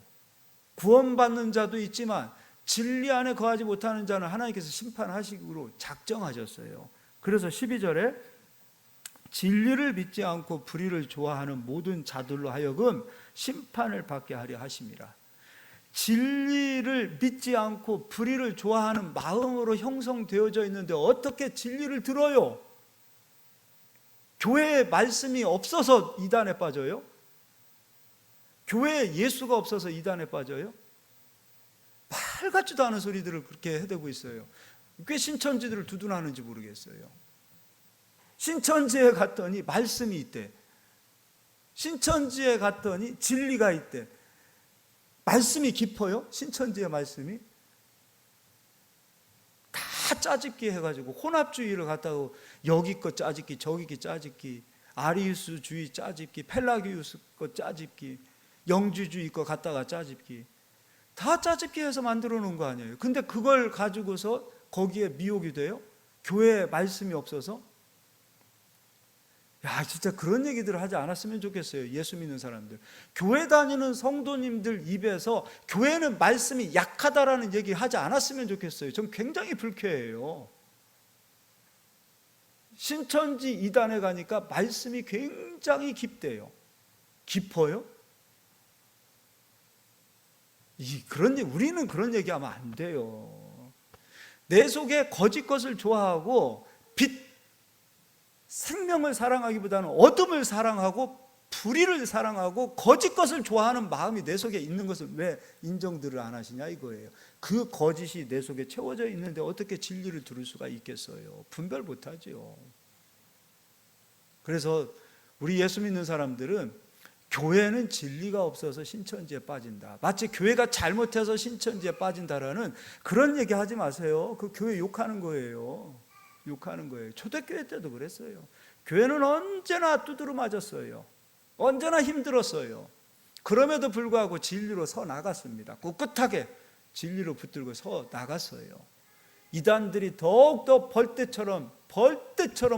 S1: 구원받는 자도 있지만 진리 안에 거하지 못하는 자는 하나님께서 심판하시기로 작정하셨어요. 그래서 12절에 진리를 믿지 않고 불의를 좋아하는 모든 자들로 하여금 심판을 받게 하려 하심이라. 진리를 믿지 않고 불의를 좋아하는 마음으로 형성되어져 있는데 어떻게 진리를 들어요? 교회에 말씀이 없어서 이단에 빠져요? 교회에 예수가 없어서 이단에 빠져요? 말 같지도 않은 소리들을 그렇게 해대고 있어요. 꽤 신천지들을 두둔하는지 모르겠어요. 신천지에 갔더니 말씀이 있대. 신천지에 갔더니 진리가 있대. 말씀이 깊어요? 신천지의 말씀이? 다 짜집기 해가지고 혼합주의를 갖다가 여기 거 짜집기 저기 거 짜집기 아리우스주의 짜집기 펠라기우스 거 짜집기 영주주의 거 갖다가 짜집기 다 짜집기 해서 만들어 놓은 거 아니에요. 근데 그걸 가지고서 거기에 미혹이 돼요? 교회에 말씀이 없어서? 야, 진짜 그런 얘기들을 하지 않았으면 좋겠어요. 예수 믿는 사람들, 교회 다니는 성도님들 입에서 교회는 말씀이 약하다라는 얘기 하지 않았으면 좋겠어요. 전 굉장히 불쾌해요. 신천지 이단에 가니까 말씀이 굉장히 깊대요. 깊어요? 우리는 그런 얘기하면 안 돼요. 내 속에 거짓 것을 좋아하고 생명을 사랑하기보다는 어둠을 사랑하고 불의를 사랑하고 거짓 것을 좋아하는 마음이 내 속에 있는 것을 왜 인정들을 안 하시냐 이거예요. 그 거짓이 내 속에 채워져 있는데 어떻게 진리를 들을 수가 있겠어요? 분별 못하죠. 그래서 우리 예수 믿는 사람들은 교회는 진리가 없어서 신천지에 빠진다, 마치 교회가 잘못해서 신천지에 빠진다라는 그런 얘기 하지 마세요. 그 교회 욕하는 거예요. 욕하는 거예요. 초대교회 때도 그랬어요. 교회는 언제나 두드러 맞았어요. 언제나 힘들었어요. 그럼에도 불구하고 진리로 서 나갔습니다. 꿋꿋하게 진리로 붙들고 서 나갔어요. 이단들이 더욱더 벌떼처럼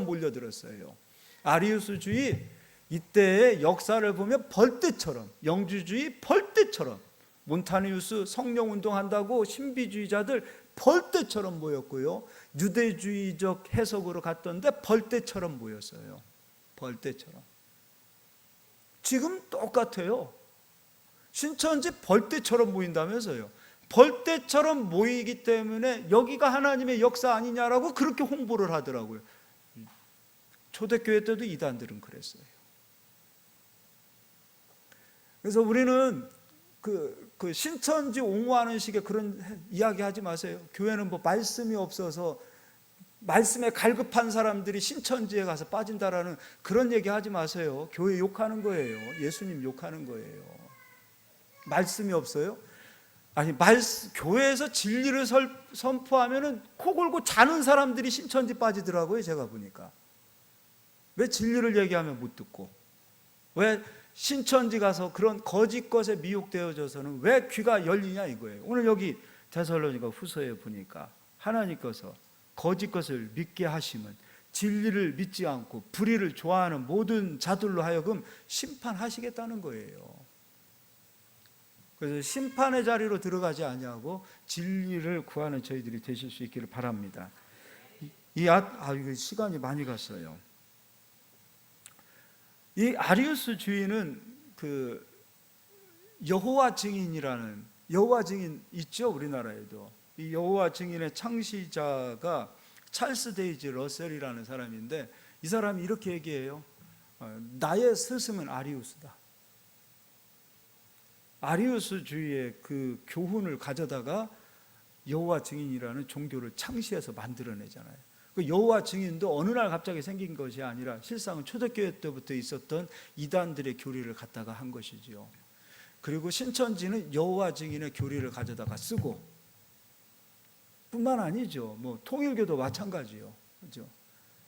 S1: 몰려들었어요. 아리우스주의 이때의 역사를 보면 벌떼처럼, 영주주의 벌떼처럼, 몬타니우스 성령운동한다고 신비주의자들 벌떼처럼 모였고요, 유대주의적 해석으로 갔던데 벌떼처럼 모였어요. 벌떼처럼. 지금 똑같아요. 신천지 벌떼처럼 모인다면서요. 벌떼처럼 모이기 때문에 여기가 하나님의 역사 아니냐라고 그렇게 홍보를 하더라고요. 초대교회 때도 이단들은 그랬어요. 그래서 우리는 그 신천지 옹호하는 식의 그런 이야기 하지 마세요. 교회는 뭐 말씀이 없어서 말씀에 갈급한 사람들이 신천지에 가서 빠진다라는 그런 얘기 하지 마세요. 교회 욕하는 거예요. 예수님 욕하는 거예요. 말씀이 없어요? 아니, 교회에서 진리를 선포하면은 코 골고 자는 사람들이 신천지 빠지더라고요. 제가 보니까. 왜 진리를 얘기하면 못 듣고, 왜 신천지 가서 그런 거짓 것에 미혹되어져서는 왜 귀가 열리냐 이거예요. 오늘 여기 데살로니가 후서에 보니까 하나님께서 거짓 것을 믿게 하심은 진리를 믿지 않고 불의를 좋아하는 모든 자들로 하여금 심판하시겠다는 거예요. 그래서 심판의 자리로 들어가지 아니하고 진리를 구하는 저희들이 되실 수 있기를 바랍니다. 이거 시간이 많이 갔어요. 이 아리우스 주의는 그 여호와 증인이라는, 여호와 증인 있죠, 우리나라에도. 이 여호와 증인의 창시자가 찰스 데이지 러셀이라는 사람인데, 이 사람이 이렇게 얘기해요. 나의 스승은 아리우스다. 아리우스 주의의 그 교훈을 가져다가 여호와 증인이라는 종교를 창시해서 만들어내잖아요. 그 여호와 증인도 어느 날 갑자기 생긴 것이 아니라 실상은 초대교회 때부터 있었던 이단들의 교리를 갖다가 한 것이지요. 그리고 신천지는 여호와 증인의 교리를 가져다가 쓰고, 뿐만 아니죠. 뭐 통일교도 마찬가지요. 그렇죠?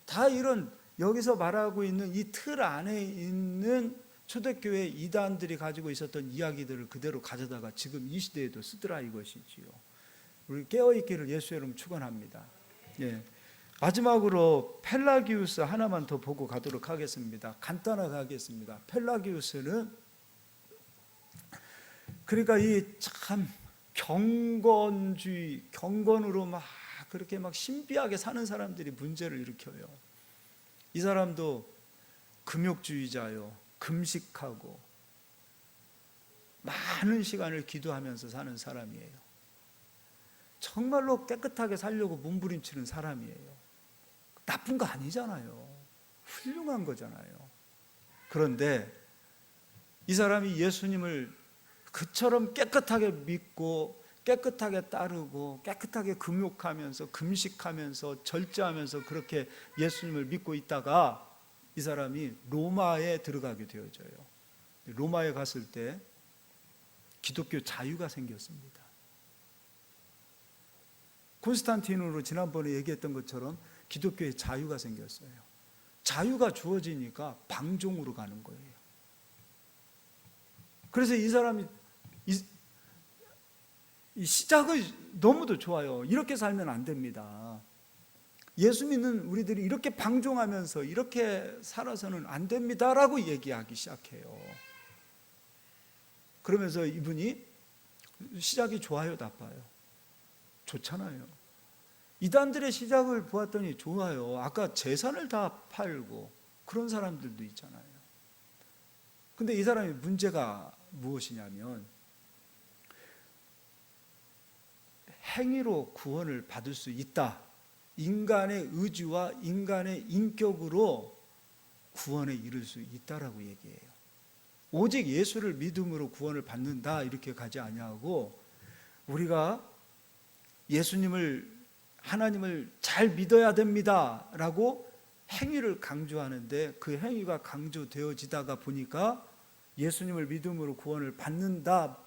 S1: 다 이런 여기서 말하고 있는 이 틀 안에 있는 초대교회 이단들이 가지고 있었던 이야기들을 그대로 가져다가 지금 이 시대에도 쓰더라 이것이지요. 우리 깨어있기를 예수의 이름으로 축원합니다. 예. 마지막으로 펠라기우스 하나만 더 보고 가도록 하겠습니다. 간단하게 하겠습니다. 펠라기우스는 그러니까 이 참 경건주의, 경건으로 막 그렇게 막 신비하게 사는 사람들이 문제를 일으켜요. 이 사람도 금욕주의자요, 금식하고 많은 시간을 기도하면서 사는 사람이에요. 정말로 깨끗하게 살려고 몸부림치는 사람이에요. 나쁜 거 아니잖아요. 훌륭한 거잖아요. 그런데 이 사람이 예수님을 그처럼 깨끗하게 믿고 깨끗하게 따르고 깨끗하게 금욕하면서 금식하면서 절제하면서 그렇게 예수님을 믿고 있다가 이 사람이 로마에 들어가게 되어져요. 로마에 갔을 때 기독교 자유가 생겼습니다. 콘스탄티누로 지난번에 얘기했던 것처럼 기독교의 자유가 생겼어요. 자유가 주어지니까 방종으로 가는 거예요. 그래서 이 사람이 이 시작은 너무도 좋아요. 이렇게 살면 안 됩니다. 예수 믿는 우리들이 이렇게 방종하면서 이렇게 살아서는 안 됩니다라고 얘기하기 시작해요. 그러면서 이분이 시작이 좋아요, 나빠요? 좋잖아요. 이단들의 시작을 보았더니 좋아요. 아까 재산을 다 팔고 그런 사람들도 있잖아요. 근데 이 사람의 문제가 무엇이냐면 행위로 구원을 받을 수 있다. 인간의 의지와 인간의 인격으로 구원에 이를 수 있다라고 얘기해요. 오직 예수를 믿음으로 구원을 받는다 이렇게 가지 아니하고 우리가 예수님을 하나님을 잘 믿어야 됩니다라고 행위를 강조하는데 그 행위가 강조되어지다가 보니까 예수님을 믿음으로 구원을 받는다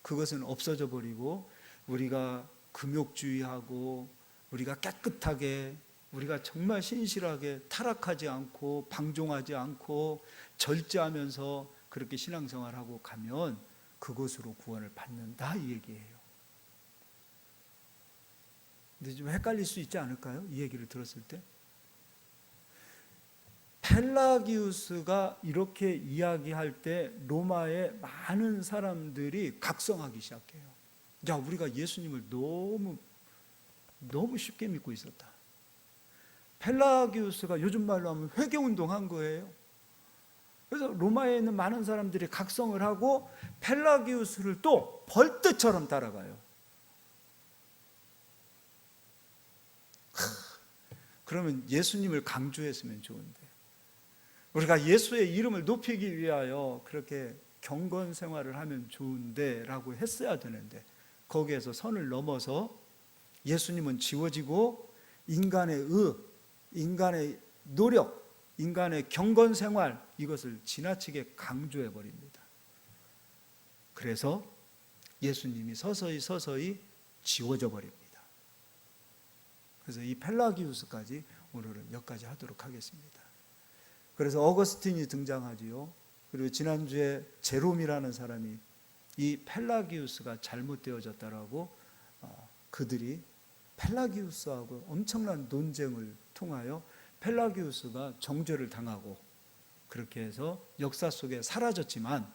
S1: 그것은 없어져 버리고 우리가 금욕주의하고 우리가 깨끗하게 우리가 정말 신실하게 타락하지 않고 방종하지 않고 절제하면서 그렇게 신앙생활하고 가면 그것으로 구원을 받는다 이 얘기예요. 근데 좀 헷갈릴 수 있지 않을까요? 이 얘기를 들었을 때 펠라기우스가 이렇게 이야기할 때 로마의 많은 사람들이 각성하기 시작해요. 야, 우리가 예수님을 너무 쉽게 믿고 있었다. 펠라기우스가 요즘 말로 하면 회개운동 한 거예요. 그래서 로마에 있는 많은 사람들이 각성을 하고 펠라기우스를 또 벌떼처럼 따라가요. 그러면 예수님을 강조했으면 좋은데 우리가 예수의 이름을 높이기 위하여 그렇게 경건 생활을 하면 좋은데 라고 했어야 되는데 거기에서 선을 넘어서 예수님은 지워지고 인간의 인간의 노력, 인간의 경건 생활 이것을 지나치게 강조해 버립니다. 그래서 예수님이 서서히 지워져 버립니다. 그래서 이 펠라기우스까지 오늘은 여기까지 하도록 하겠습니다. 그래서 어거스틴이 등장하지요. 그리고 지난주에 제롬이라는 사람이 이 펠라기우스가 잘못되어졌다라고 그들이 펠라기우스하고 엄청난 논쟁을 통하여 펠라기우스가 정죄를 당하고 그렇게 해서 역사 속에 사라졌지만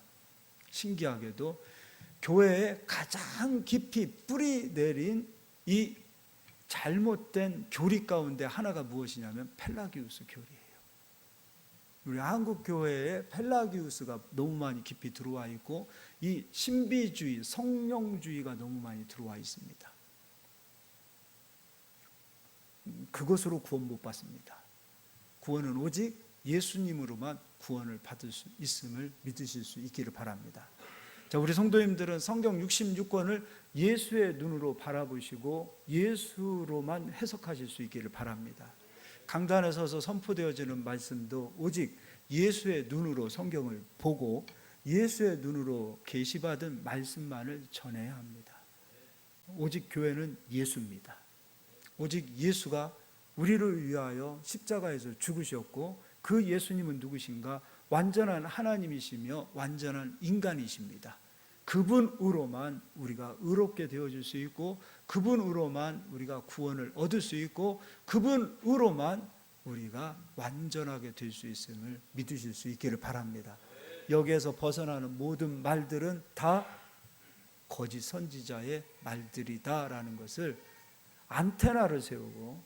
S1: 신기하게도 교회에 가장 깊이 뿌리 내린 이 잘못된 교리 가운데 하나가 무엇이냐면 펠라기우스 교리예요. 우리 한국 교회에 펠라기우스가 너무 많이 깊이 들어와 있고 이 신비주의, 성령주의가 너무 많이 들어와 있습니다. 그것으로 구원 못 받습니다. 구원은 오직 예수님으로만 구원을 받을 수 있음을 믿으실 수 있기를 바랍니다. 자, 우리 성도님들은 성경 66권을 예수의 눈으로 바라보시고 예수로만 해석하실 수 있기를 바랍니다. 강단에 서서 선포되어지는 말씀도 오직 예수의 눈으로 성경을 보고 예수의 눈으로 계시받은 말씀만을 전해야 합니다. 오직 교회는 예수입니다. 오직 예수가 우리를 위하여 십자가에서 죽으셨고 그 예수님은 누구신가? 완전한 하나님이시며 완전한 인간이십니다. 그분으로만 우리가 의롭게 되어질 수 있고 그분으로만 우리가 구원을 얻을 수 있고 그분으로만 우리가 완전하게 될 수 있음을 믿으실 수 있기를 바랍니다. 여기에서 벗어나는 모든 말들은 다 거짓 선지자의 말들이다라는 것을 안테나를 세우고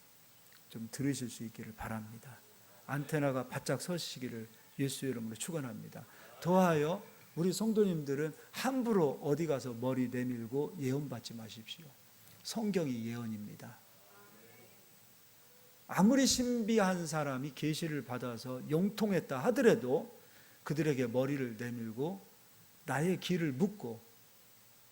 S1: 좀 들으실 수 있기를 바랍니다. 안테나가 바짝 서시기를 예수의 이름으로 축원합니다. 더하여 우리 성도님들은 함부로 어디 가서 머리 내밀고 예언받지 마십시오. 성경이 예언입니다. 아무리 신비한 사람이 계시를 받아서 영통했다 하더라도 그들에게 머리를 내밀고 나의 길을 묻고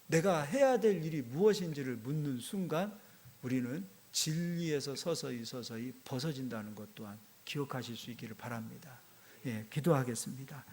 S1: 내가 해야 될 일이 무엇인지를 묻는 순간 우리는 진리에서 서서히 벗어진다는 것 또한 기억하실 수 있기를 바랍니다. 예, 기도하겠습니다.